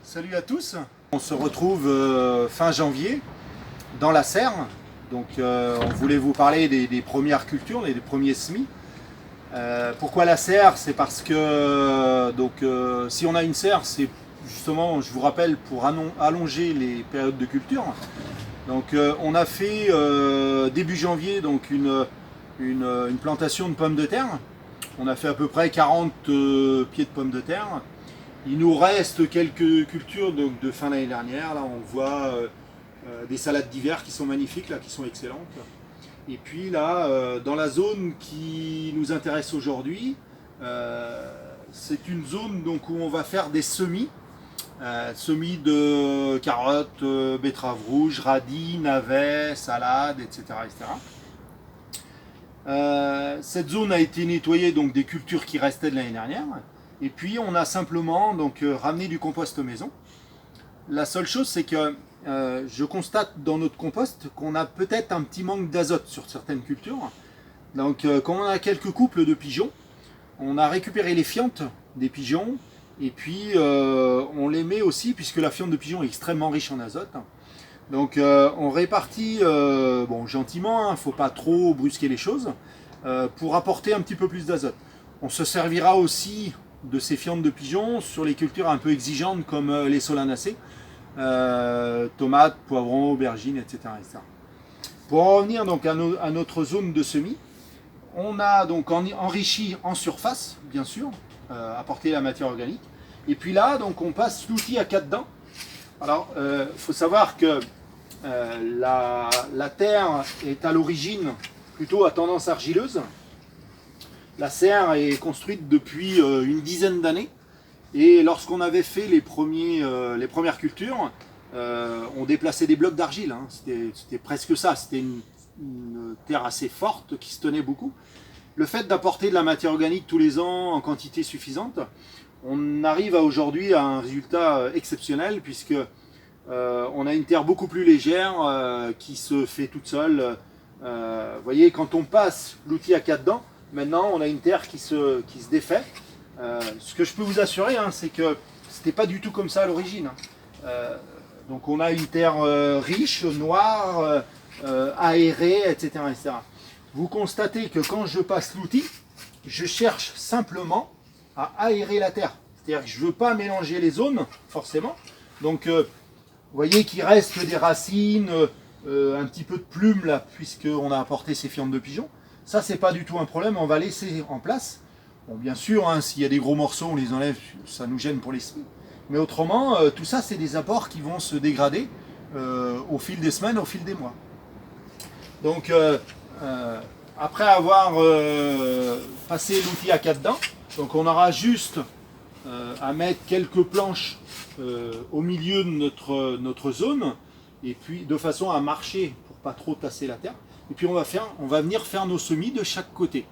Salut à tous. On se retrouve fin janvier dans la serre. Donc on voulait vous parler des premières cultures, des premiers semis. Pourquoi la serre? C'est parce que si on a une serre, c'est justement, je vous rappelle, pour allonger les périodes de culture. Donc on a fait début janvier donc une plantation de pommes de terre. On a fait à peu près 40 pieds de pommes de terre. Il nous reste quelques cultures de fin d'année dernière. Là, on voit des salades d'hiver qui sont magnifiques, là, qui sont excellentes. Et puis là, dans la zone qui nous intéresse aujourd'hui, c'est une zone donc, où on va faire des semis. Semis de carottes, betteraves rouges, radis, navets, salades, etc. Cette zone a été nettoyée donc, des cultures qui restaient de l'année dernière. Et puis on a simplement donc, ramené du compost maison. La seule chose c'est que je constate dans notre compost qu'on a peut-être un petit manque d'azote sur certaines cultures. Donc quand on a quelques couples de pigeons, on a récupéré les fientes des pigeons et puis on les met aussi, puisque la fiente de pigeon est extrêmement riche en azote. Donc on répartit gentiment, il ne faut pas trop brusquer les choses, pour apporter un petit peu plus d'azote. On se servira aussi de ces fientes de pigeons sur les cultures un peu exigeantes comme les solanacées, tomates, poivrons, aubergines, etc., etc. Pour en revenir donc à notre zone de semis, on a donc enrichi en surface, bien sûr, apporté la matière organique. Et puis là, donc, on passe l'outil à quatre dents. Alors, faut savoir que la terre est à l'origine plutôt à tendance argileuse. La serre est construite depuis une dizaine d'années. Et lorsqu'on avait fait les premières cultures, on déplaçait des blocs d'argile. Hein. C'était presque ça. C'était une terre assez forte qui se tenait beaucoup. Le fait d'apporter de la matière organique tous les ans en quantité suffisante, on arrive aujourd'hui à un résultat exceptionnel puisque on a une terre beaucoup plus légère qui se fait toute seule. Vous voyez, quand on passe l'outil à quatre dents, maintenant on a une terre qui se défait. Ce que je peux vous assurer, hein, c'est que c'était pas du tout comme ça à l'origine. Donc on a une terre riche, noire, aérée, etc., etc. Vous constatez que quand je passe l'outil, je cherche simplement à aérer la terre. C'est-à-dire que je ne veux pas mélanger les zones, forcément. Donc vous voyez qu'il reste des racines, un petit peu de plumes là, puisqu'on a apporté ces fientes de pigeons. Ça, c'est pas du tout un problème, on va laisser en place. Bon, bien sûr, hein, s'il y a des gros morceaux, on les enlève, ça nous gêne pour les semis. Mais autrement, tout ça, c'est des apports qui vont se dégrader au fil des semaines, au fil des mois. Donc, après avoir passé l'outil à quatre dents, donc on aura juste à mettre quelques planches au milieu de notre zone, et puis de façon à marcher pour pas trop tasser la terre. Et puis on va venir faire nos semis de chaque côté.